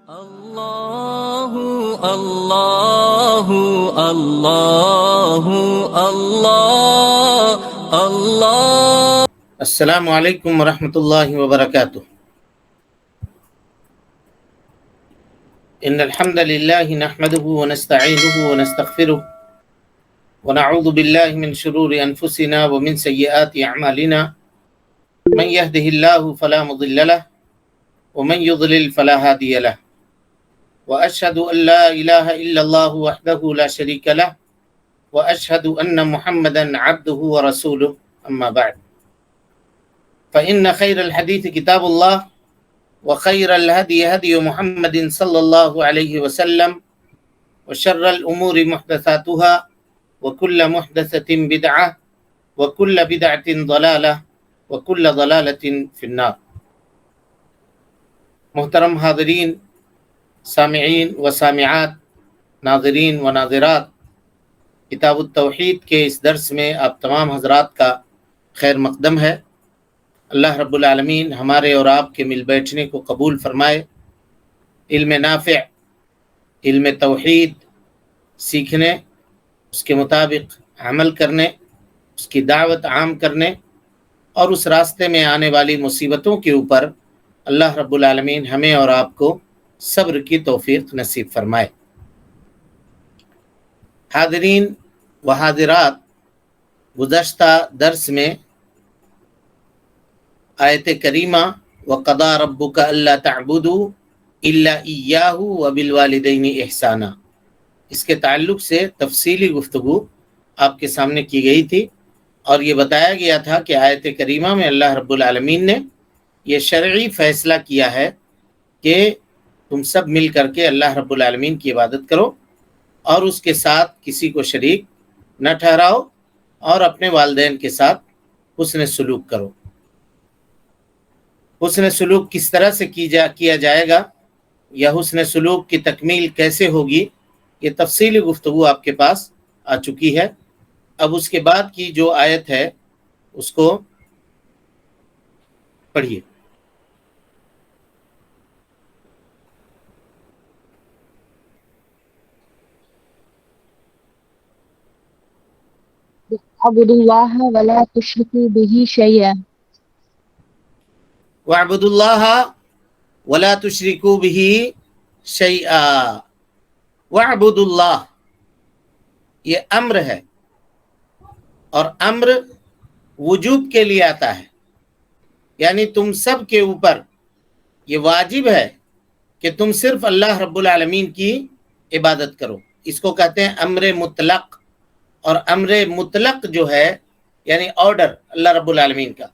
الله الله الله الله الله. السلام علیکم ورحمۃ اللہ وبرکاتہ. ان الحمد للہ نحمده ونستعینه ونستغفره ونعوذ باللہ من شرور انفسنا ومن سیئات اعمالنا من يهده الله فلا مضل له ومن يضلل فلا هادي له واشهد ان لا اله الا الله وحده لا شريك له واشهد ان محمدا عبده ورسوله. اما بعد فإن خير الحديث كتاب الله وخير الهدي هدي محمد صلى الله عليه وسلم وشر الأمور محدثاتها وكل محدثة بدعة وكل بدعة ضلالة وكل ضلالة في النار. محترم حاضرین، سامعین و سامعات، ناظرین و ناظرات، کتاب التوحید کے اس درس میں آپ تمام حضرات کا خیر مقدم ہے. اللہ رب العالمین ہمارے اور آپ کے مل بیٹھنے کو قبول فرمائے. علم نافع، علم توحید سیکھنے، اس کے مطابق عمل کرنے، اس کی دعوت عام کرنے اور اس راستے میں آنے والی مصیبتوں کے اوپر اللہ رب العالمین ہمیں اور آپ کو صبر کی توفیق نصیب فرمائے. حاضرین و حاضرات، گزشتہ درس میں آیت کریمہ وَقَضَى رَبُّكَ أَلَّا تَعْبُدُوا إِلَّا إِيَّاهُ وَبِالْوَالِدَيْنِ إِحْسَانًا، اس کے تعلق سے تفصیلی گفتگو آپ کے سامنے کی گئی تھی اور یہ بتایا گیا تھا کہ آیت کریمہ میں اللہ رب العالمین نے یہ شرعی فیصلہ کیا ہے کہ تم سب مل کر کے اللہ رب العالمین کی عبادت کرو اور اس کے ساتھ کسی کو شریک نہ ٹھہراؤ اور اپنے والدین کے ساتھ حسن سلوک کرو. حسن سلوک کس طرح سے کیا جائے گا یا حسن سلوک کی تکمیل کیسے ہوگی، یہ تفصیلی گفتگو آپ کے پاس آ چکی ہے. اب اس کے بعد کی جو آیت ہے اس کو پڑھیے. اعبدوا اللہ ولا تشرکوا به شیئا. وَاعْبُدُوا اللَّهَ وَلَا تُشْرِكُوا بِهِ شَيْئًا. وَاعْبُدُوا اللَّهَ، یہ امر ہے اور امر وجوب کے لیے آتا ہے، یعنی تم سب کے اوپر یہ واجب ہے کہ تم صرف اللہ رب العالمین کی عبادت کرو. اس کو کہتے ہیں امر مطلق، اور امر مطلق جو ہے یعنی آرڈر اللہ رب العالمین کا،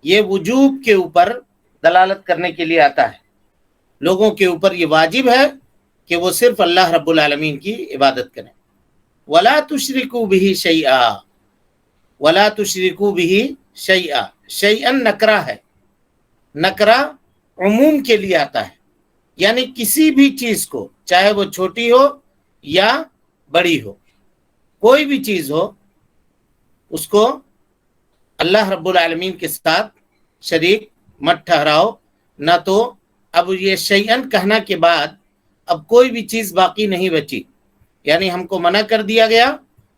یہ وجوب کے اوپر دلالت کرنے کے لیے آتا ہے. لوگوں کے اوپر یہ واجب ہے کہ وہ صرف اللہ رب العالمین کی عبادت کریں. وَلَا تُشْرِكُوا بِهِ شَيْئًا، وَلَا تُشْرِكُوا بِهِ شَيْئًا. شَيْئًا نکرہ ہے، نکرہ عموم کے لیے آتا ہے، یعنی کسی بھی چیز کو، چاہے وہ چھوٹی ہو یا بڑی ہو، کوئی بھی چیز ہو، اس کو اللہ رب العالمین کے ساتھ شریک مت ٹھہراؤ. نہ تو اب یہ شیئن کہنا کے بعد اب کوئی بھی چیز باقی نہیں بچی، یعنی ہم کو منع کر دیا گیا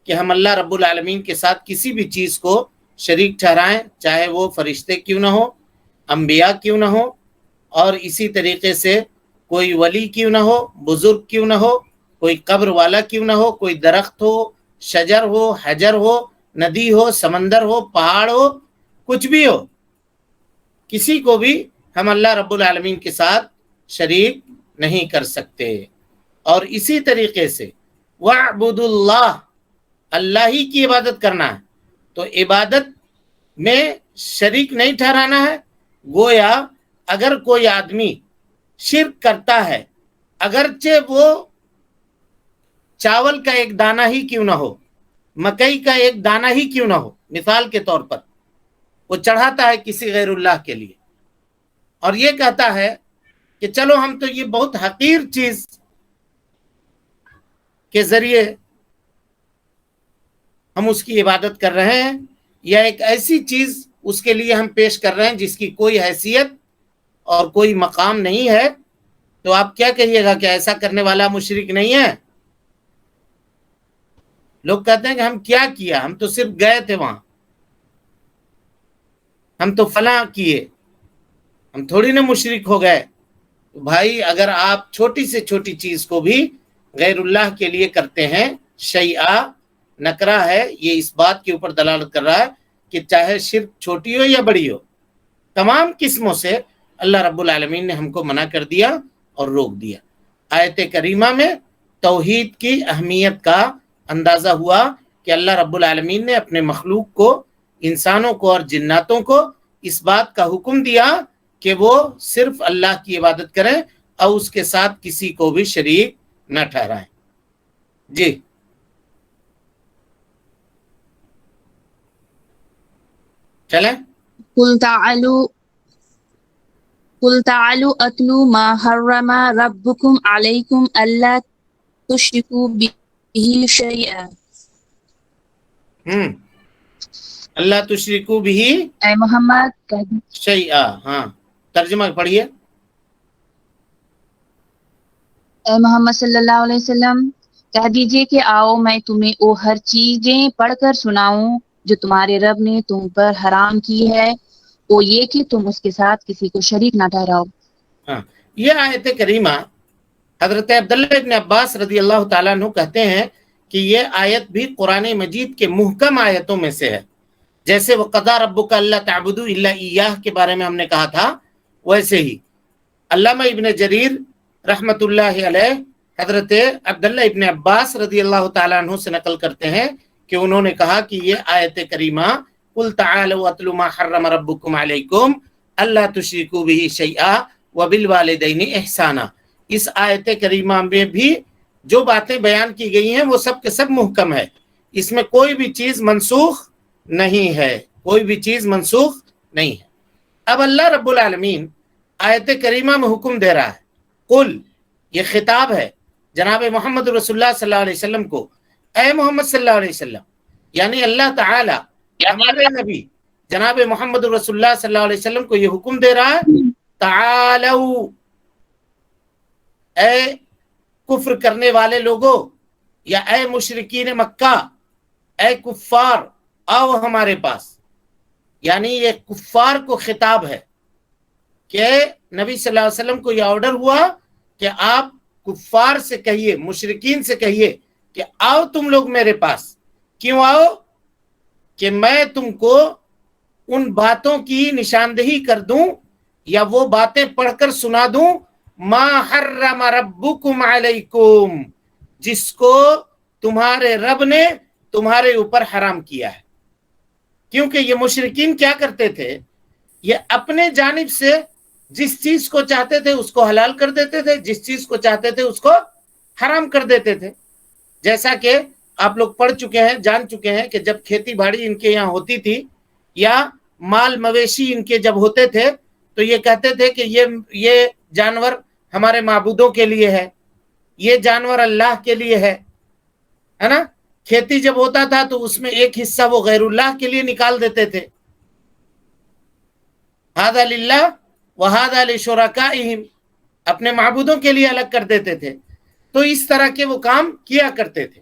کہ ہم اللہ رب العالمین کے ساتھ کسی بھی چیز کو شریک ٹھہرائیں، چاہے وہ فرشتے کیوں نہ ہو، انبیاء کیوں نہ ہو، اور اسی طریقے سے کوئی ولی کیوں نہ ہو، بزرگ کیوں نہ ہو، کوئی قبر والا کیوں نہ ہو، کوئی درخت ہو، شجر ہو، حجر ہو، ندی ہو، سمندر ہو، پہاڑ ہو، کچھ بھی ہو، کسی کو بھی ہم اللہ رب العالمین کے ساتھ شریک نہیں کر سکتے. اور اسی طریقے سے وَاعْبُدُوا اللَّهَ، اللہ ہی کی عبادت کرنا ہے، تو عبادت میں شریک نہیں ٹھہرانا ہے. گویا اگر کوئی آدمی شرک کرتا ہے، اگرچہ وہ چاول کا ایک دانہ ہی کیوں نہ ہو، مکئی کا ایک دانہ ہی کیوں نہ ہو، مثال کے طور پر وہ چڑھاتا ہے کسی غیر اللہ کے لیے اور یہ کہتا ہے کہ چلو ہم تو یہ بہت حقیر چیز کے ذریعے ہم اس کی عبادت کر رہے ہیں، یا ایک ایسی چیز اس کے لیے ہم پیش کر رہے ہیں جس کی کوئی حیثیت اور کوئی مقام نہیں ہے، تو آپ کیا کہیے گا کہ ایسا کرنے والا مشرک نہیں ہے؟ لوگ کہتے ہیں کہ ہم کیا ہم تو صرف گئے تھے وہاں، ہم تو فلاں کیے، ہم تھوڑی نہ مشرک ہو گئے۔ بھائی اگر آپ چھوٹی سے چھوٹی چیز کو بھی غیر اللہ کے لیے کرتے ہیں، شیئا نکرہ ہے، یہ اس بات کے اوپر دلالت کر رہا ہے کہ چاہے شرک چھوٹی ہو یا بڑی ہو، تمام قسموں سے اللہ رب العالمین نے ہم کو منع کر دیا اور روک دیا۔ آیت کریمہ میں توحید کی اہمیت کا اندازہ ہوا کہ اللہ رب العالمین نے اپنے مخلوق کو، انسانوں کو اور جناتوں کو اس بات کا حکم دیا کہ وہ صرف اللہ کی عبادت کریں اور اس کے ساتھ کسی کو بھی شریک نہ ٹھہرائیں۔ جی چلیں۔ قل تعالوا اتلوا ما حرم ربكم عليكم الا تشركوا به شيئا۔ اللہ تشرکو بھی اے محمد کہہ دیجیے، شیئا، ہاں ترجمہ پڑھیے۔ اے محمد صلی اللہ علیہ وسلم کہہ دیجئے کہ آؤ میں تمہیں وہ ہر چیزیں پڑھ کر سناؤں جو تمہارے رب نے تم پر حرام کی ہے، وہ یہ کہ تم اس کے ساتھ کسی کو شریک نہ ٹھہراؤ۔ ہاں، یہ آیت کریمہ حضرت عبداللہ ابن عباس رضی اللہ تعالیٰ عنہ کہتے ہیں کہ یہ آیت بھی قرآن مجید کے محکم آیتوں میں سے ہے۔ جیسے وَقَضَىٰ رَبُّكَ أَلَّا تَعْبُدُوا إِلَّا إِيَّاهُ کے بارے میں ہم نے کہا تھا، ویسے ہی علامہ ابن جریر رحمۃ اللہ علیہ حضرت عبداللہ ابن عباس رضی اللہ تعالیٰ عنہ سے نقل کرتے ہیں کہ انہوں نے کہا کہ یہ آیت کریمہ قُلْ تَعَالَوْا أَتْلُوا مَا حَرَّمَ رَبُّكُمْ عَلَيْكُمْ أَلَّا تُشْرِكُوا بِهِ شَيْئًا وَبِالْوَالِدَيْنِ إِحْسَانًا، اس آیت کریمہ میں بھی جو باتیں بیان کی گئی ہیں وہ سب کے سب محکم ہے، اس میں کوئی بھی چیز منسوخ نہیں ہے، کوئی بھی چیز منسوخ نہیں ہے۔ اب اللہ رب العالمین آیت کریمہ میں حکم دے رہا ہے، قل، یہ خطاب ہے جناب محمد رسول اللہ صلی اللہ علیہ وسلم کو، اے محمد صلی اللہ علیہ وسلم، یعنی اللہ تعالی ہمارے نبی جناب محمد رسول اللہ صلی اللہ علیہ وسلم کو یہ حکم دے رہا ہے، تعالو، اے کفر کرنے والے لوگوں، یا اے مشرکین مکہ، اے کفار، آؤ ہمارے پاس۔ یعنی یہ کفار کو خطاب ہے کہ نبی صلی اللہ علیہ وسلم کو یہ آرڈر ہوا کہ آپ کفار سے کہیے، مشرکین سے کہیے کہ آؤ تم لوگ میرے پاس۔ کیوں آؤ؟ کہ میں تم کو ان باتوں کی نشاندہی کر دوں یا وہ باتیں پڑھ کر سنا دوں، ما حرم ربکم علیکم، جس کو تمہارے رب نے تمہارے اوپر حرام کیا ہے۔ کیونکہ یہ مشرکین کیا کرتے تھے، یہ اپنے جانب سے جس چیز کو چاہتے تھے اس کو حلال کر دیتے تھے، جس چیز کو چاہتے تھے اس کو حرام کر دیتے تھے۔ جیسا کہ آپ لوگ پڑھ چکے ہیں، جان چکے ہیں کہ جب کھیتی باڑی ان کے یہاں ہوتی تھی یا مال مویشی ان کے جب ہوتے تھے تو یہ کہتے تھے کہ یہ جانور ہمارے معبودوں کے لیے ہے، یہ جانور اللہ کے لیے ہے نا۔ کھیتی جب ہوتا تھا تو اس میں ایک حصہ وہ غیر اللہ کے لیے نکال دیتے تھے، ھذا للہ وھذا لشرکائہم، اپنے معبودوں کے لیے الگ کر دیتے تھے۔ تو اس طرح کے وہ کام کیا کرتے تھے۔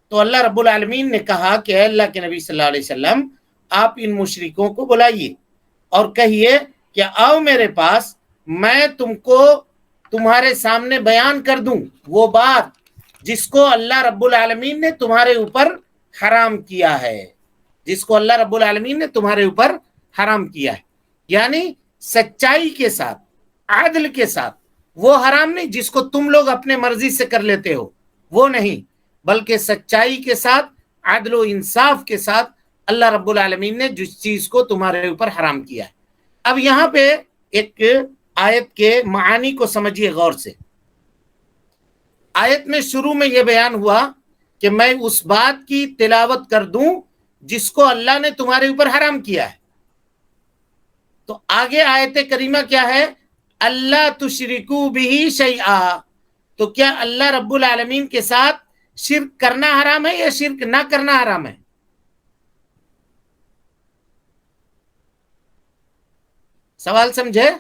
تو اللہ رب العالمین نے کہا کہ اے اللہ کے نبی صلی اللہ علیہ وسلم، آپ ان مشرکوں کو بلائیے اور کہیے کہ آؤ میرے پاس، میں تم کو تمہارے سامنے بیان کر دوں وہ بات جس کو اللہ رب العالمین نے تمہارے اوپر حرام کیا ہے، جس کو اللہ رب العالمین نے تمہارے اوپر حرام کیا ہے۔ یعنی سچائی کے ساتھ، عدل کے ساتھ، وہ حرام نہیں جس کو تم لوگ اپنے مرضی سے کر لیتے ہو، وہ نہیں، بلکہ سچائی کے ساتھ، عدل و انصاف کے ساتھ اللہ رب العالمین نے جس چیز کو تمہارے اوپر حرام کیا ہے۔ اب یہاں پہ ایک آیت کے معانی کو سمجھیے غور سے۔ آیت میں شروع میں یہ بیان ہوا کہ میں اس بات کی تلاوت کر دوں جس کو اللہ نے تمہارے اوپر حرام کیا ہے۔ تو آگے آیت کریمہ کیا ہے؟ اللہ تشرکو بہ شیئا، تو کیا اللہ رب العالمین کے ساتھ شرک کرنا حرام ہے یا شرک نہ کرنا حرام ہے؟ سوال سمجھے؟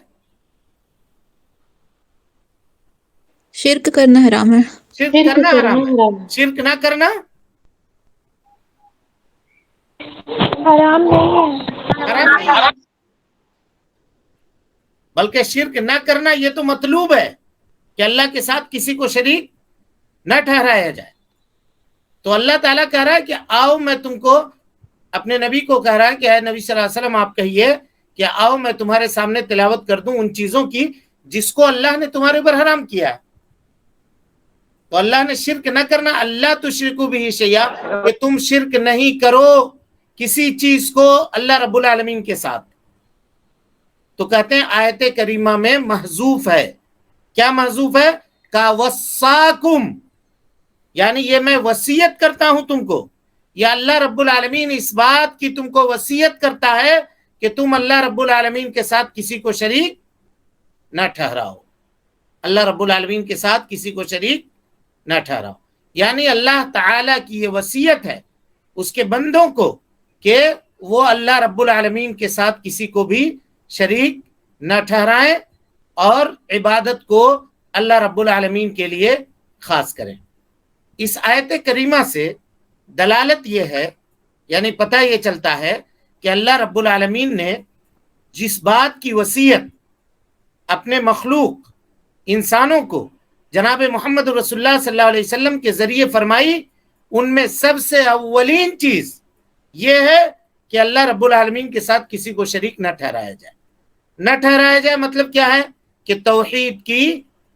شرک کرنا حرام ہے۔ شرک کرنا حرام ہے، شرک نہ کرنا حرام نہیں ہے۔ حرام نہیں ہے، بلکہ شرک نہ کرنا یہ تو مطلوب ہے کہ اللہ کے ساتھ کسی کو شریک نہ ٹھہرایا جائے۔ تو اللہ تعالیٰ کہہ رہا ہے کہ آؤ میں تم کو، اپنے نبی کو کہہ رہا ہے کہ اے نبی صلی اللہ علیہ وسلم آپ کہیے کہ آؤ میں تمہارے سامنے تلاوت کر دوں ان چیزوں کی جس کو اللہ نے تمہارے اوپر حرام کیا ہے۔ تو اللہ نے شرک نہ کرنا، اللہ تشرکو بہ شیئا، کہ تم شرک نہیں کرو کسی چیز کو اللہ رب العالمین کے ساتھ۔ تو کہتے ہیں آیت کریمہ میں محذوف ہے، کیا محذوف ہے؟ کا وصاکم، یعنی یہ میں وصیت کرتا ہوں تم کو، یا اللہ رب العالمین اس بات کی تم کو وصیت کرتا ہے کہ تم اللہ رب العالمین کے ساتھ کسی کو شریک نہ ٹھہراؤ، اللہ رب العالمین کے ساتھ کسی کو شریک نہ ٹھہراؤ۔ یعنی اللہ تعالیٰ کی یہ وصیت ہے اس کے بندوں کو کہ وہ اللہ رب العالمین کے ساتھ کسی کو بھی شریک نہ ٹھہرائیں اور عبادت کو اللہ رب العالمین کے لیے خاص کریں۔ اس آیت کریمہ سے دلالت یہ ہے، یعنی پتہ یہ چلتا ہے کہ اللہ رب العالمین نے جس بات کی وصیت اپنے مخلوق انسانوں کو جناب محمد رسول اللہ صلی اللہ علیہ وسلم کے ذریعے فرمائی، ان میں سب سے اولین چیز یہ ہے کہ اللہ رب العالمین کے ساتھ کسی کو شریک نہ ٹھہرایا جائے۔ نہ ٹھہرایا جائے مطلب کیا ہے؟ کہ توحید کی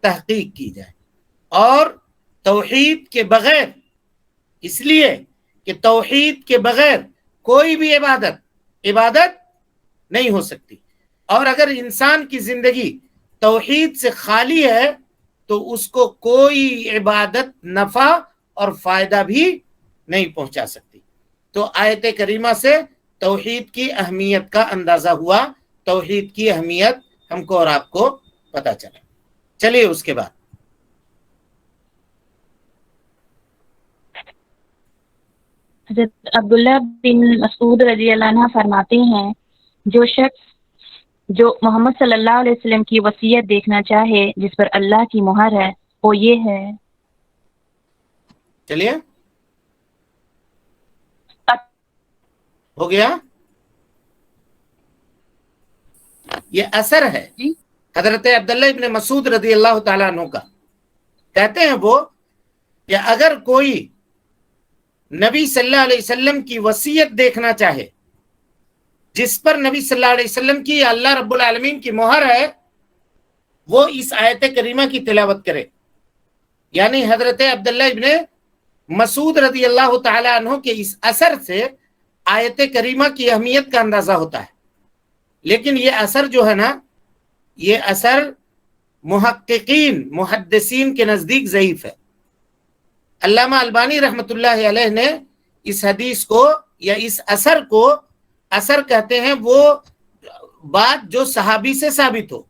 تحقیق کی جائے، اور توحید کے بغیر، اس لیے کہ توحید کے بغیر کوئی بھی عبادت نہیں ہو سکتی، اور اگر انسان کی زندگی توحید سے خالی ہے تو اس کو کوئی عبادت نفع اور فائدہ بھی نہیں پہنچا سکتی۔ تو آیت کریمہ سے توحید کی اہمیت کا اندازہ ہوا، توحید کی اہمیت ہم کو اور آپ کو پتہ چلا۔ چلیے اس کے بعد حضرت عبداللہ بن مسعود رضی اللہ عنہ فرماتے ہیں جو شخص جو محمد صلی اللہ علیہ وسلم کی وصیت دیکھنا چاہے جس پر اللہ کی مہر ہے وہ یہ ہے۔ چلیے ہو گیا، یہ اثر ہے حضرت عبداللہ ابن مسعود رضی اللہ تعالیٰ عنہ کا۔ کہتے ہیں وہ کہ اگر کوئی نبی صلی اللہ علیہ وسلم کی وصیت دیکھنا چاہے جس پر نبی صلی اللہ علیہ وسلم کی اللہ رب العالمین کی مہر ہے، وہ اس آیت کریمہ کی تلاوت کرے۔ یعنی حضرت عبداللہ ابن مسعود رضی اللہ تعالیٰ عنہ کے اس اثر سے آیت کریمہ کی اہمیت کا اندازہ ہوتا ہے۔ لیکن یہ اثر جو ہے نا، یہ اثر محققین محدثین کے نزدیک ضعیف ہے۔ علامہ البانی رحمۃ اللہ علیہ نے اس حدیث کو یا اس اثر کو، اثر کہتے ہیں وہ بات جو صحابی سے ثابت ہو،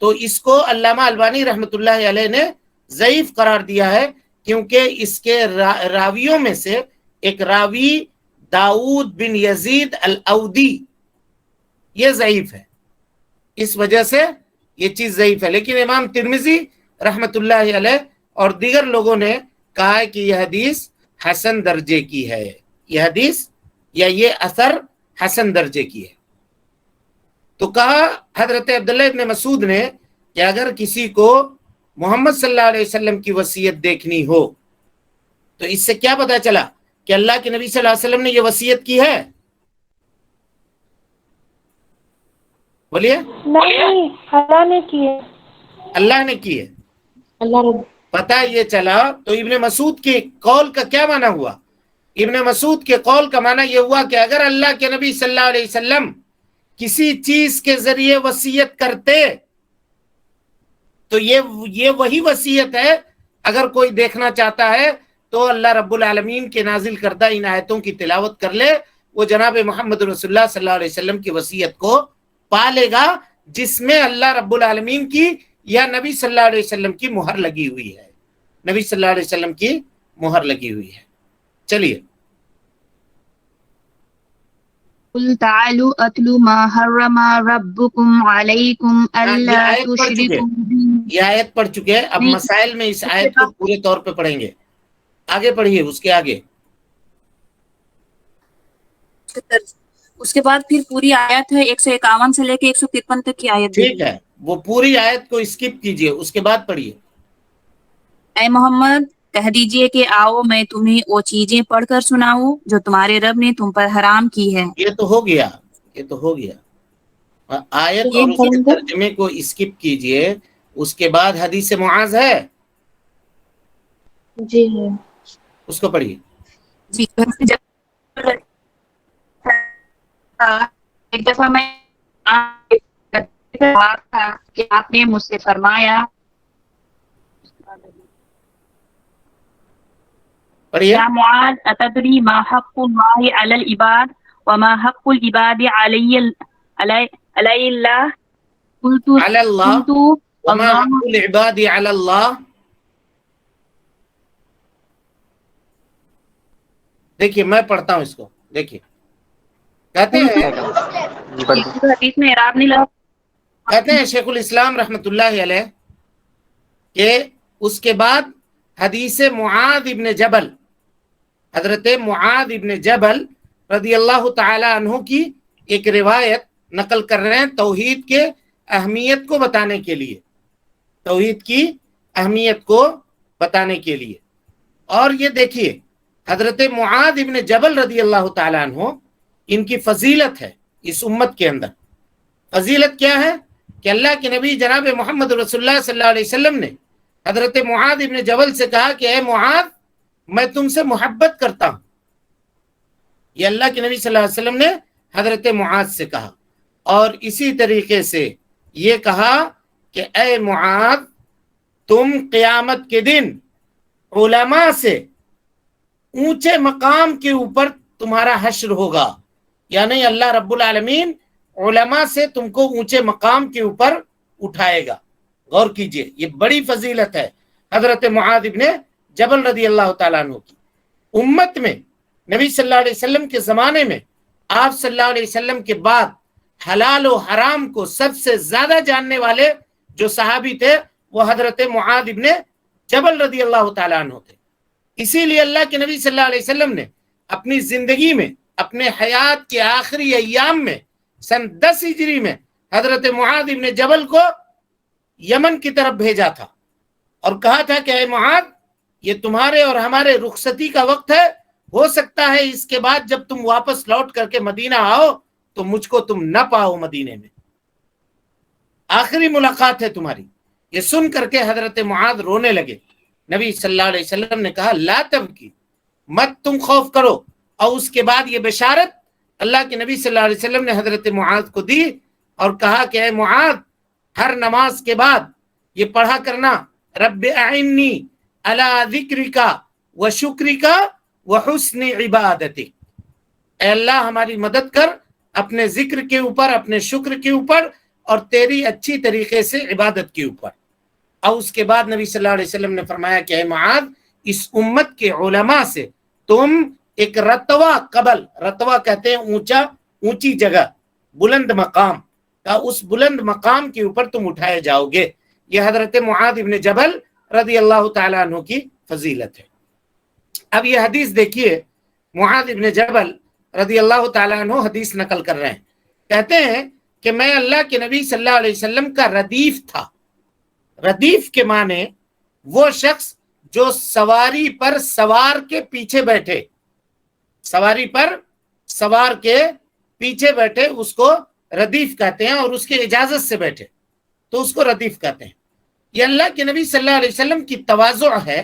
تو اس کو علامہ البانی رحمۃ اللہ علیہ نے ضعیف قرار دیا ہے، کیونکہ اس کے راویوں میں سے ایک راوی داؤد بن یزید الاودی یہ ضعیف ہے، اس وجہ سے یہ چیز ضعیف ہے۔ لیکن امام ترمذی رحمۃ اللہ علیہ اور دیگر لوگوں نے کہا ہے کہ یہ حدیث حسن درجے کی ہے، یہ حدیث یا یہ اثر حسن درجے کی ہے۔ تو کہا حضرت عبداللہ ابن مسعود نے کہ اگر کسی کو محمد صلی اللہ علیہ وسلم کی وصیت دیکھنی ہو تو اس سے کیا پتہ چلا کہ اللہ کے نبی صلی اللہ علیہ وسلم نے یہ وصیت کی ہے؟ بولیے۔ نہیں، اللہ نے کی ہے۔ اللہ نے کی ہے، اللہ رب پتہ یہ چلا۔ تو ابن مسعود کے قول کا کیا معنی ہوا؟ ابن مسعود کے قول کا معنی یہ ہوا کہ اگر اللہ کے نبی صلی اللہ علیہ وسلم کسی چیز کے ذریعے وصیت کرتے تو یہ وہی وصیت ہے۔ اگر کوئی دیکھنا چاہتا ہے تو اللہ رب العالمین کے نازل کردہ ان آیتوں کی تلاوت کر لے، وہ جناب محمد رسول اللہ صلی اللہ علیہ وسلم کی وصیت کو پا لے گا جس میں اللہ رب العالمین کی یا نبی صلی اللہ علیہ وسلم کی مہر لگی ہوئی ہے، نبی صلی اللہ علیہ وسلم کی مہر لگی ہوئی ہے۔ چلیے قل تعالوا اتلوا ما حرم ربكم عليكم الا آیت پڑھ چکے، تشركوا به یہ آیت پڑھ چکے ہیں، اب نہیں، مسائل میں اس اس کے آیت کو بعد پورے طور پہ پڑھیں گے. آگے پڑھیے اس کے آگے. اس کے بعد پھر پوری آیت ہے 151 سے لے کے 153 تک کی آیت ٹھیک دیکھیے. ہے، وہ پوری آیت کو اسکپ کیجئے، اس کے بعد پڑھیے. اے محمد کہہ دیجئے کہ آؤ میں تمہیں وہ چیزیں پڑھ کر سناؤں جو تمہارے رب نے تم پر حرام کی ہے. یہ تو ہو گیا، یہ تو ہو گیا. آیت اور یہ اس کے پڑھیں گے. ترجمے کو اسکپ کیجئے. اس کے بعد حدیث معاذ ہے، جی ہے. اس کو پڑھیے. جی، ایک دفعہ میں تھا کہ آپ نے مجھ سے فرمایا پڑھیے. یا معاذ اتدری ما حق اللہ علی العباد وما حق العباد علی اللہ علی اللہ قلت وما اللہ. حق العباد علی اللہ. دیکھیے میں پڑھتا ہوں اس کو، دیکھیے کہتے ہیں حدیث میں اعراب نہیں لگا. کہتے ہیں شیخ الاسلام رحمۃ اللہ علیہ کہ اس کے بعد حدیث معاذ ابن جبل، حضرت معاذ ابن جبل رضی اللہ تعالی عنہ کی ایک روایت نقل کر رہے ہیں توحید کے اہمیت کو بتانے کے لیے، توحید کی اہمیت کو بتانے کے لیے. اور یہ دیکھیے حضرت معاذ ابن جبل رضی اللہ تعالی عنہ، ان کی فضیلت ہے اس امت کے اندر. فضیلت کیا ہے کہ اللہ کے نبی جناب محمد رسول اللہ صلی اللہ علیہ وسلم نے حضرت معاذ ابن جبل سے کہا کہ اے معاذ میں تم سے محبت کرتا ہوں. یہ اللہ کے نبی صلی اللہ علیہ وسلم نے حضرت معاذ سے کہا. اور اسی طریقے سے یہ کہا کہ اے معاذ تم قیامت کے دن علماء سے اونچے مقام کے اوپر تمہارا حشر ہوگا، یعنی اللہ رب العالمین علماء سے تم کو اونچے مقام کے اوپر اٹھائے گا. غور کیجئے، یہ بڑی فضیلت ہے حضرت معاذ ابن جبل رضی اللہ تعالیٰ عنہ کی. امت میں نبی صلی اللہ علیہ وسلم کے زمانے میں آپ صلی اللہ علیہ وسلم کے بعد حلال و حرام کو سب سے زیادہ جاننے والے جو صحابی تھے وہ حضرت معاذ ابن جبل رضی اللہ تعالیٰ عنہ تھے. اسی لیے اللہ کے نبی صلی اللہ علیہ وسلم نے اپنی زندگی میں اپنے حیات کے آخری ایام میں سن 10 ہجری میں حضرت معاذ ابن جبل کو یمن کی طرف بھیجا تھا اور کہا تھا کہ اے معاذ یہ تمہارے اور ہمارے رخصتی کا وقت ہے، ہو سکتا ہے اس کے بعد جب تم واپس لوٹ کر کے مدینہ آؤ تو مجھ کو تم نہ پاؤ مدینے میں، آخری ملاقات ہے تمہاری. یہ سن کر کے حضرت معاذ رونے لگے. نبی صلی اللہ علیہ وسلم نے کہا لا تبکی، مت تم خوف کرو. اور اس کے بعد یہ بشارت اللہ کے نبی صلی اللہ علیہ وسلم نے حضرت معاذ کو دی اور کہا کہ اے معاذ ہر نماز کے بعد یہ پڑھا کرنا رب اعنی علی ذکرک و شکرک و حسن عبادتک. اے اللہ ہماری مدد کر اپنے ذکر کے اوپر، اپنے شکر کے اوپر اور تیری اچھی طریقے سے عبادت کے اوپر. اور اس کے بعد نبی صلی اللہ علیہ وسلم نے فرمایا کہ اے معاذ اس امت کے علماء سے تم ایک رتوہ قبل، رتوہ کہتے ہیں اونچا، اونچی جگہ، بلند مقام کا، اس بلند مقام کے اوپر تم اٹھائے جاؤ گے. یہ حضرت معاذ ابن جبل رضی اللہ تعالیٰ عنہ کی فضیلت ہے. اب یہ حدیث دیکھیے، معاذ ابن جبل رضی اللہ تعالیٰ عنہ حدیث نقل کر رہے ہیں. کہتے ہیں کہ میں اللہ کے نبی صلی اللہ علیہ وسلم کا ردیف تھا. ردیف کے معنی وہ شخص جو سواری پر سوار کے پیچھے بیٹھے، سواری پر سوار کے پیچھے بیٹھے اس کو ردیف کہتے ہیں، اور اس کی اجازت سے بیٹھے تو اس کو ردیف کہتے ہیں. یہ اللہ کے نبی صلی اللہ علیہ وسلم کی تواضع ہے.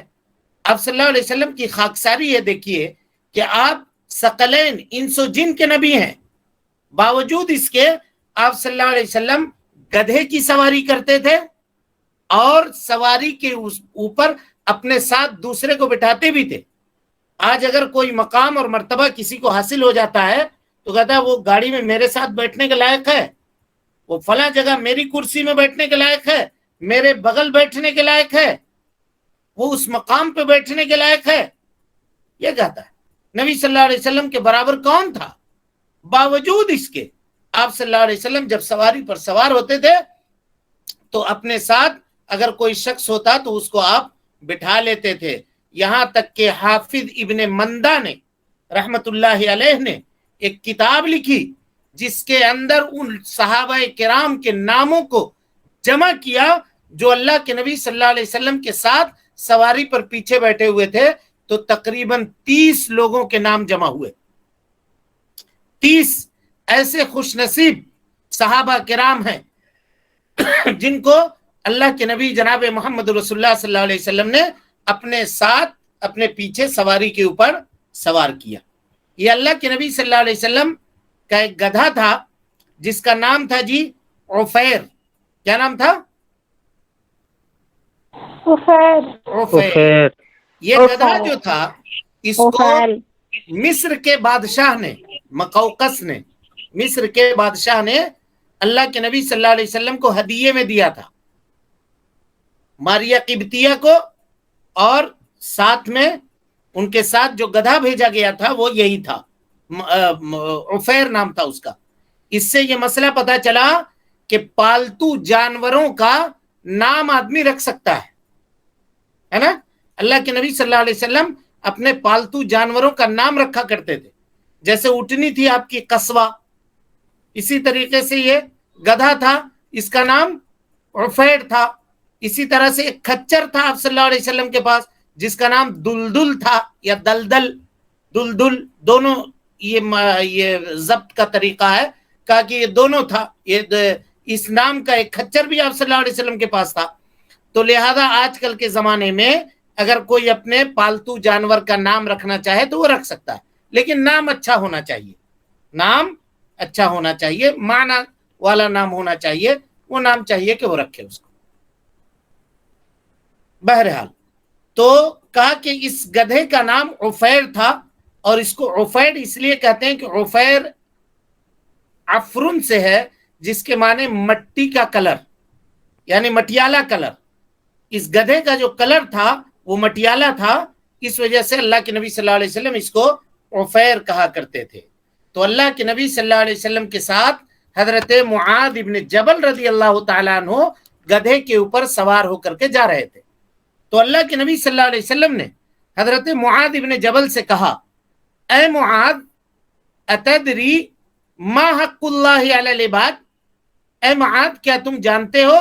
آپ صلی اللہ علیہ وسلم کی خاکساری ہے. دیکھیے کہ آپ ثقلین انس و جن کے نبی ہیں، باوجود اس کے آپ صلی اللہ علیہ وسلم گدھے کی سواری کرتے تھے اور سواری کے اوپر اپنے ساتھ دوسرے کو بٹھاتے بھی تھے. آج اگر کوئی مقام اور مرتبہ کسی کو حاصل ہو جاتا ہے تو کہتا ہے وہ گاڑی میں میرے ساتھ بیٹھنے کے لائق ہے، وہ فلاں جگہ میری کرسی میں بیٹھنے کے لائق ہے، میرے بغل بیٹھنے کے لائق ہے، وہ اس مقام پہ بیٹھنے کے لائق ہے، یہ کہتا ہے. نبی صلی اللہ علیہ وسلم کے برابر کون تھا؟ باوجود اس کے آپ صلی اللہ علیہ وسلم جب سواری پر سوار ہوتے تھے تو اپنے ساتھ اگر کوئی شخص ہوتا تو اس کو آپ بٹھا لیتے تھے. یہاں تک کہ حافظ ابن مندہ نے رحمت اللہ علیہ نے ایک کتاب لکھی جس کے اندر ان صحابہ کرام کے ناموں کو جمع کیا جو اللہ کے نبی صلی اللہ علیہ وسلم کے ساتھ سواری پر پیچھے بیٹھے ہوئے تھے. تو تقریباً 30 لوگوں کے نام جمع ہوئے. 30 ایسے خوش نصیب صحابہ کرام ہیں جن کو اللہ کے نبی جناب محمد رسول اللہ صلی اللہ علیہ وسلم نے اپنے ساتھ اپنے پیچھے سواری کے اوپر سوار کیا. یہ اللہ کے نبی صلی اللہ علیہ وسلم کا ایک گدھا تھا جس کا نام تھا جی عفیر. کیا نام تھا؟ عفیر. یہ گدھا جو تھا اس کو مصر کے بادشاہ نے مقوقس نے مصر کے بادشاہ نے اللہ کے نبی صلی اللہ علیہ وسلم کو ہدیے میں دیا تھا ماریہ قبطیہ کو, اور ساتھ میں ان کے ساتھ جو گدھا بھیجا گیا تھا وہ یہی تھا, عفیر نام تھا اس کا. اس سے یہ مسئلہ پتا چلا کہ پالتو جانوروں کا نام آدمی رکھ سکتا ہے نا. اللہ کے نبی صلی اللہ علیہ وسلم اپنے پالتو جانوروں کا نام رکھا کرتے تھے. جیسے اٹھنی تھی آپ کی قصوہ, اسی طریقے سے یہ گدھا تھا, اس کا نام عفیر تھا. اسی طرح سے ایک کھچر تھا آپ صلی اللہ علیہ وسلم کے پاس جس کا نام دلدل تھا یا دلدل. دلدل دونوں یہ ضبط کا طریقہ ہے, کہا کہ یہ دونوں تھا. یہ اس نام کا ایک کھچر بھی آپ صلی اللہ علیہ وسلم کے پاس تھا. تو لہذا آج کل کے زمانے میں اگر کوئی اپنے پالتو جانور کا نام رکھنا چاہے تو وہ رکھ سکتا ہے, لیکن نام اچھا ہونا چاہیے. نام اچھا ہونا چاہیے, معنی والا نام ہونا چاہیے. وہ نام چاہیے کہ وہ رکھے اس کو. بہرحال تو کہا کہ اس گدھے کا نام عفیر تھا, اور اس کو عفیر اس لیے کہتے ہیں کہ عفیر عفرن سے ہے جس کے معنی مٹی کا کلر, یعنی مٹیالہ کلر. اس گدھے کا جو کلر تھا وہ مٹیالہ تھا, اس وجہ سے اللہ کے نبی صلی اللہ علیہ وسلم اس کو عفیر کہا کرتے تھے. تو اللہ کے نبی صلی اللہ علیہ وسلم کے ساتھ حضرت معاذ ابن جبل رضی اللہ تعالیٰ عنہ گدھے کے اوپر سوار ہو کر کے جا رہے تھے. تو اللہ کے نبی صلی اللہ علیہ وسلم نے حضرت معاذ ابن جبل سے کہا, اے معاذ اتدری ما حق اللہ علی العباد, اے معاذ کیا تم جانتے ہو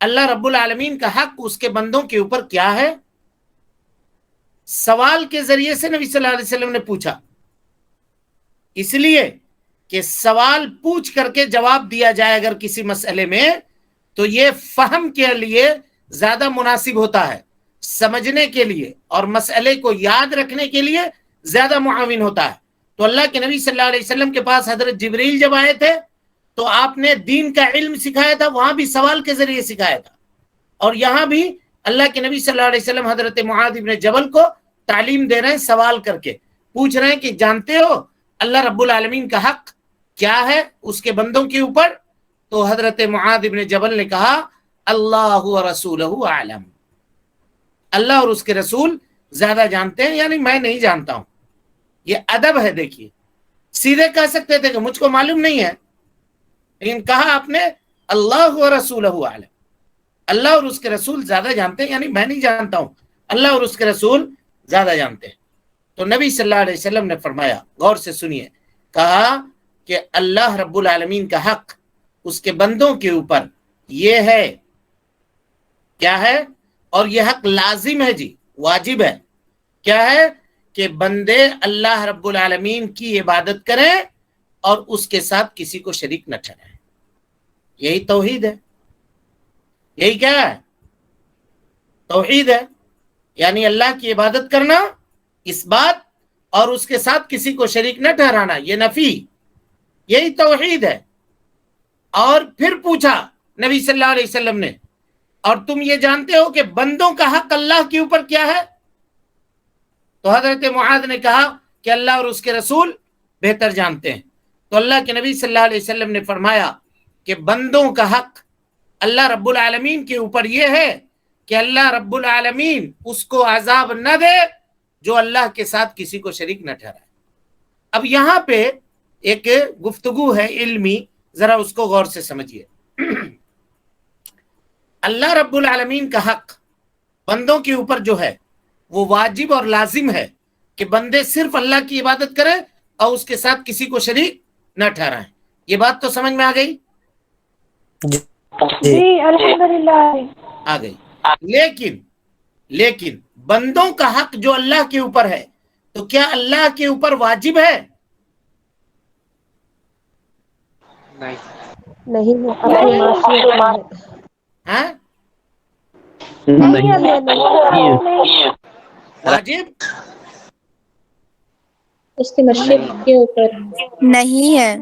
اللہ رب العالمین کا حق اس کے بندوں کے اوپر کیا ہے؟ سوال کے ذریعے سے نبی صلی اللہ علیہ وسلم نے پوچھا, اس لیے کہ سوال پوچھ کر کے جواب دیا جائے اگر کسی مسئلے میں تو یہ فہم کے لیے زیادہ مناسب ہوتا ہے, سمجھنے کے لیے اور مسئلے کو یاد رکھنے کے لیے زیادہ معاون ہوتا ہے. تو اللہ کے نبی صلی اللہ علیہ وسلم کے پاس حضرت جبریل جب آئے تھے تو آپ نے دین کا علم سکھایا تھا, وہاں بھی سوال کے ذریعے سکھایا تھا, اور یہاں بھی اللہ کے نبی صلی اللہ علیہ وسلم حضرت معاذ ابن جبل کو تعلیم دے رہے ہیں, سوال کر کے پوچھ رہے ہیں کہ جانتے ہو اللہ رب العالمین کا حق کیا ہے اس کے بندوں کے اوپر؟ تو حضرت معاذ ابن جبل نے کہا اللہ و رسولہ اعلم, اللہ اور اس کے رسول زیادہ جانتے ہیں, یعنی میں نہیں جانتا ہوں. یہ ادب ہے. دیکھیے سیدھے کہہ سکتے تھے کہ مجھ کو معلوم نہیں ہے, لیکن کہا آپ نے اللہ و رسولہ اعلم, اللہ اور اس کے رسول زیادہ جانتے ہیں, یعنی میں نہیں جانتا ہوں, اللہ اور اس کے رسول زیادہ جانتے ہیں. تو نبی صلی اللہ علیہ وسلم نے فرمایا, غور سے سنیے, کہا کہ اللہ رب العالمین کا حق اس کے بندوں کے اوپر یہ ہے, کیا ہے؟ اور یہ حق لازم ہے جی, واجب ہے. کیا ہے؟ کہ بندے اللہ رب العالمین کی عبادت کریں اور اس کے ساتھ کسی کو شریک نہ ٹھہرائیں. یہی توحید ہے. یہی کیا ہے؟ توحید ہے. یعنی اللہ کی عبادت کرنا, اس بات, اور اس کے ساتھ کسی کو شریک نہ ٹھہرانا, یہ نفی, یہی توحید ہے. اور پھر پوچھا نبی صلی اللہ علیہ وسلم نے, اور تم یہ جانتے ہو کہ بندوں کا حق اللہ کے اوپر کیا ہے؟ تو حضرت معاذ نے کہا کہ اللہ اور اس کے رسول بہتر جانتے ہیں. تو اللہ کے نبی صلی اللہ علیہ وسلم نے فرمایا کہ بندوں کا حق اللہ رب العالمین کے اوپر یہ ہے کہ اللہ رب العالمین اس کو عذاب نہ دے جو اللہ کے ساتھ کسی کو شریک نہ ٹھہرائے. اب یہاں پہ ایک گفتگو ہے علمی, ذرا اس کو غور سے سمجھیے. اللہ رب العالمین کا حق بندوں کے اوپر جو ہے وہ واجب اور لازم ہے کہ بندے صرف اللہ کی عبادت کریں اور اس کے ساتھ کسی کو شریک نہ ٹھہرائیں. یہ بات تو سمجھ میں آ گئی؟ جی الحمدللہ. آ گئی. لیکن بندوں کا حق جو اللہ کے اوپر ہے تو کیا اللہ کے اوپر واجب ہے؟ نہیں ہے اپنی معصیت میں. ہاں نہیں ہے. واجب اس کی مشیت کے اوپر نہیں ہے.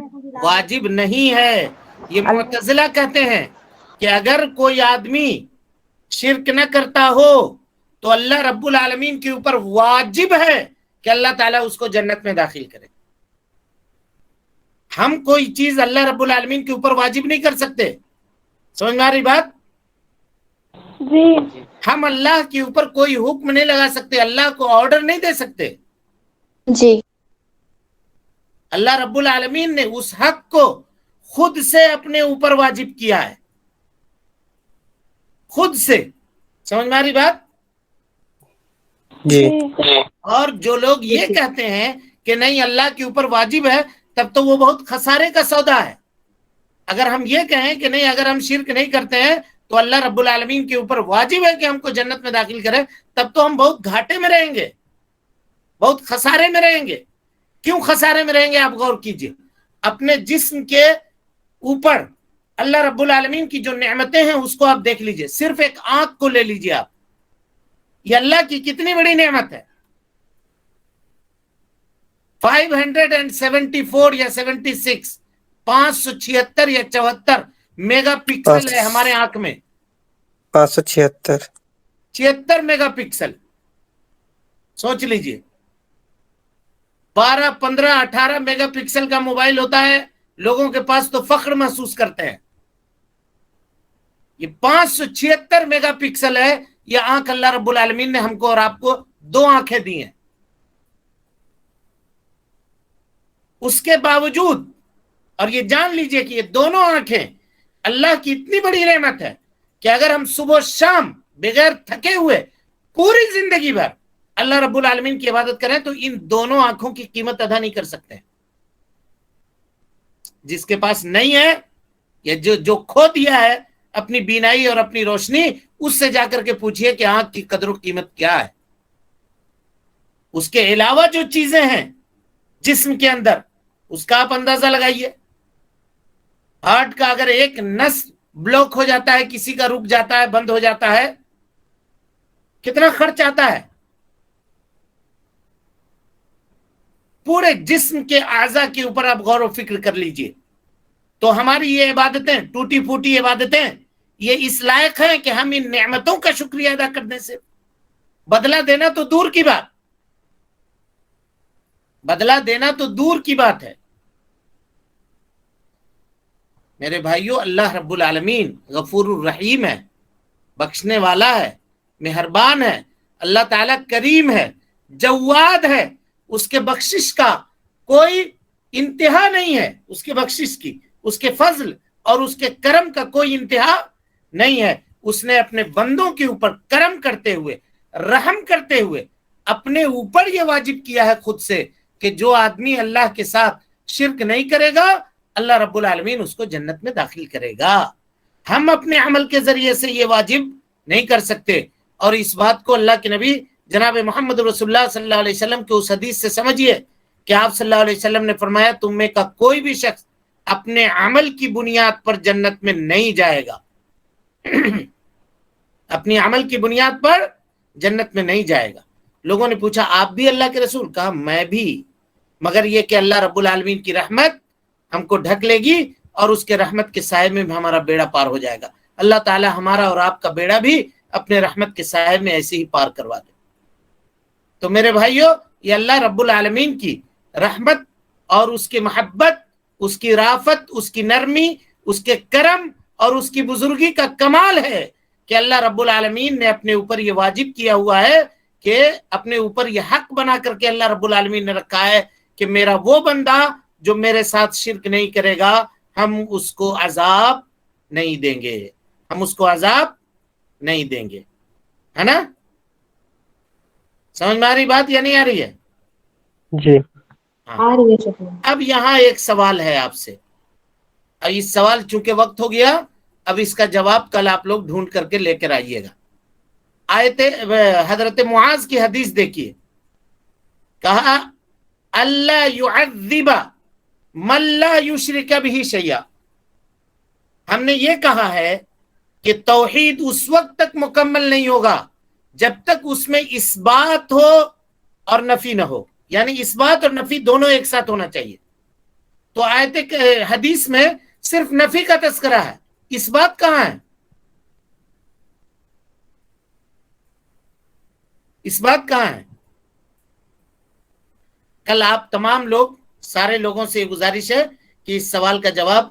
واجب نہیں ہے. یہ معتزلہ کہتے ہیں کہ اگر کوئی آدمی شرک نہ کرتا ہو تو اللہ رب العالمین کے اوپر واجب ہے کہ اللہ تعالیٰ اس کو جنت میں داخل کرے. ہم کوئی چیز اللہ رب العالمین کے اوپر واجب نہیں کر سکتے. سمجھ میں آ رہی بات؟ جی ہم اللہ کے اوپر کوئی حکم نہیں لگا سکتے، اللہ کو آرڈر نہیں دے سکتے. جی اللہ رب العالمین نے اس حق کو خود سے اپنے اوپر واجب کیا ہے، خود سے. سمجھ میں آ رہی بات؟ جی اور جو لوگ یہ کہتے ہیں کہ نہیں اللہ کے اوپر واجب ہے تب تو وہ بہت خسارے کا سودا ہے. اگر ہم یہ کہیں کہ نہیں اگر ہم شرک نہیں کرتے ہیں تو اللہ رب العالمین کے اوپر واجب ہے کہ ہم کو جنت میں داخل کرے، تب تو ہم بہت گھاٹے میں رہیں گے، بہت خسارے میں رہیں گے. کیوں خسارے میں رہیں گے؟ آپ غور کیجئے. اپنے جسم کے اوپر اللہ رب العالمین کی جو نعمتیں ہیں اس کو آپ دیکھ لیجئے. صرف ایک آنکھ کو لے لیجئے آپ، یہ اللہ کی کتنی بڑی نعمت ہے. 574 یا 76 576 یا 74 میگا پکسل ہے ہمارے آنکھ میں. 576 76 میگا پکسل. سوچ لیجئے 12 15 18 میگا پکسل کا موبائل ہوتا ہے لوگوں کے پاس تو فخر محسوس کرتے ہیں. یہ 576 میگا پکسل ہے. یہ آنکھ اللہ رب العالمین نے ہم کو اور آپ کو 2 آنکھیں دی ہیں. اس کے باوجود اور یہ جان لیجئے کہ یہ دونوں آنکھیں اللہ کی اتنی بڑی نعمت ہے کہ اگر ہم صبح شام بغیر تھکے ہوئے پوری زندگی بھر اللہ رب العالمین کی عبادت کریں تو ان دونوں آنکھوں کی قیمت ادا نہیں کر سکتے. جس کے پاس نہیں ہے یا جو کھو دیا ہے اپنی بینائی اور اپنی روشنی، اس سے جا کر کے پوچھئے کہ آنکھ کی قدر و قیمت کیا ہے. اس کے علاوہ جو چیزیں ہیں جسم کے اندر اس کا آپ اندازہ لگائیے. ہارٹ کا اگر ایک نس بلاک ہو جاتا ہے، کسی کا رک جاتا ہے، بند ہو جاتا ہے، کتنا خرچ آتا ہے. پورے جسم کے اعضاء کے اوپر آپ غور و فکر کر لیجئے. تو ہماری یہ عبادتیں ٹوٹی پھوٹی عبادتیں یہ اس لائق ہیں کہ ہم ان نعمتوں کا شکریہ ادا کرنے سے بدلہ دینا تو دور کی بات، بدلہ دینا تو دور کی بات ہے. میرے بھائیو، اللہ رب العالمین غفور الرحیم ہے، بخشنے والا ہے، مہربان ہے. اللہ تعالیٰ کریم ہے، جواد ہے. اس کے بخشش کا کوئی انتہا نہیں ہے. اس کے بخشش کی، اس کے فضل اور اس کے کرم کا کوئی انتہا نہیں ہے. اس نے اپنے بندوں کے اوپر کرم کرتے ہوئے، رحم کرتے ہوئے اپنے اوپر یہ واجب کیا ہے خود سے کہ جو آدمی اللہ کے ساتھ شرک نہیں کرے گا اللہ رب العالمین اس کو جنت میں داخل کرے گا. ہم اپنے عمل کے ذریعے سے یہ واجب نہیں کر سکتے. اور اس بات کو اللہ کے نبی جناب محمد رسول اللہ صلی اللہ علیہ وسلم کے اس حدیث سے سمجھیے کہ آپ صلی اللہ علیہ وسلم نے فرمایا تم میں کا کوئی بھی شخص اپنے عمل کی بنیاد پر جنت میں نہیں جائے گا. اپنی عمل کی بنیاد پر جنت میں نہیں جائے گا. لوگوں نے پوچھا آپ بھی اللہ کے رسول؟ کہا میں بھی، مگر یہ کہ اللہ رب العالمین کی رحمت ہم کو ڈھک لے گی اور اس کے رحمت کے سائے میں ہمارا بیڑا پار ہو جائے گا. اللہ تعالی ہمارا اور آپ کا بیڑا بھی اپنے رحمت کے سائے میں ایسے ہی پار کروا دے. تو میرے بھائیو، یہ اللہ رب العالمین کی رحمت اور اس کی محبت، اس کی رافت، اس کی نرمی، اس کے کرم اور اس کی بزرگی کا کمال ہے کہ اللہ رب العالمین نے اپنے اوپر یہ واجب کیا ہوا ہے کہ اپنے اوپر یہ حق بنا کر کے اللہ رب العالمین نے رکھا ہے کہ میرا وہ بندہ جو میرے ساتھ شرک نہیں کرے گا ہم اس کو عذاب نہیں دیں گے، ہم اس کو عذاب نہیں دیں گے. ہے نا؟ سمجھ میں آ رہی بات یا نہیں آ رہی ہے؟ جی. آ رہی ہے شکریہ. اب یہاں ایک سوال ہے آپ سے. اب اس سوال چونکہ وقت ہو گیا، اب اس کا جواب کل آپ لوگ ڈھونڈ کر کے لے کر آئیے گا. آیت حضرت معاذ کی حدیث دیکھیے. کہا اللہ یعذب من لا یشرک بہ شیئا. ہم نے یہ کہا ہے کہ توحید اس وقت تک مکمل نہیں ہوگا جب تک اس میں اثبات ہو اور نفی نہ ہو. یعنی اثبات اور نفی دونوں ایک ساتھ ہونا چاہیے. تو آیت حدیث میں صرف نفی کا تذکرہ ہے، اثبات کہاں ہے؟ اثبات کہاں ہے؟ کل آپ تمام لوگ، سارے لوگوں سے یہ گزارش ہے کہ اس سوال کا جواب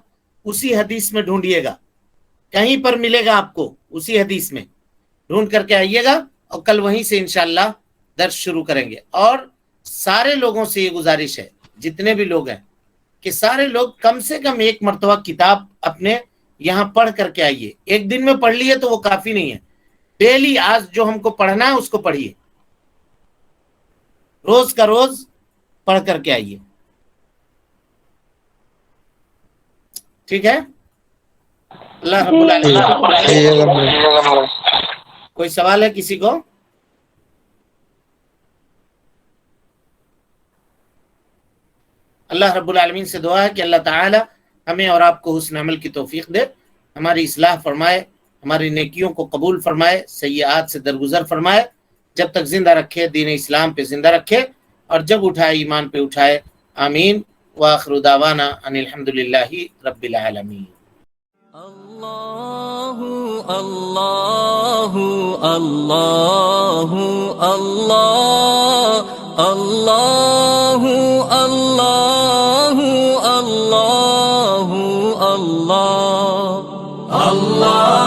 اسی حدیث میں ڈھونڈیے گا. کہیں پر ملے گا آپ کو، اسی حدیث میں ڈھونڈ کر کے آئیے گا، اور کل وہیں سے انشاءاللہ درس شروع کریں گے. اور سارے لوگوں سے یہ گزارش ہے، جتنے بھی لوگ ہیں، کہ سارے لوگ کم سے کم ایک مرتبہ کتاب اپنے یہاں پڑھ کر کے آئیے. ایک دن میں پڑھ لیے تو وہ کافی نہیں ہے. ڈیلی آج جو ہم کو پڑھنا ہے اس کو پڑھیے، روز کا روز پڑھ کر کے آئیے. ٹھیک ہے؟ اللہ رب العالمین. کوئی سوال ہے کسی کو؟ اللہ رب العالمین سے دعا ہے کہ اللہ تعالی ہمیں اور آپ کو حسن عمل کی توفیق دے، ہماری اصلاح فرمائے، ہماری نیکیوں کو قبول فرمائے، سیئات سے درگزر فرمائے، جب تک زندہ رکھے دین اسلام پہ زندہ رکھے، اور جب اٹھائے ایمان پہ اٹھائے. آمین. وآخر دعوانا ان الحمدللہ رب العالمین. اللہ اللہ اللہ اللہ اللہ اللہ اللہ اللہ اللہ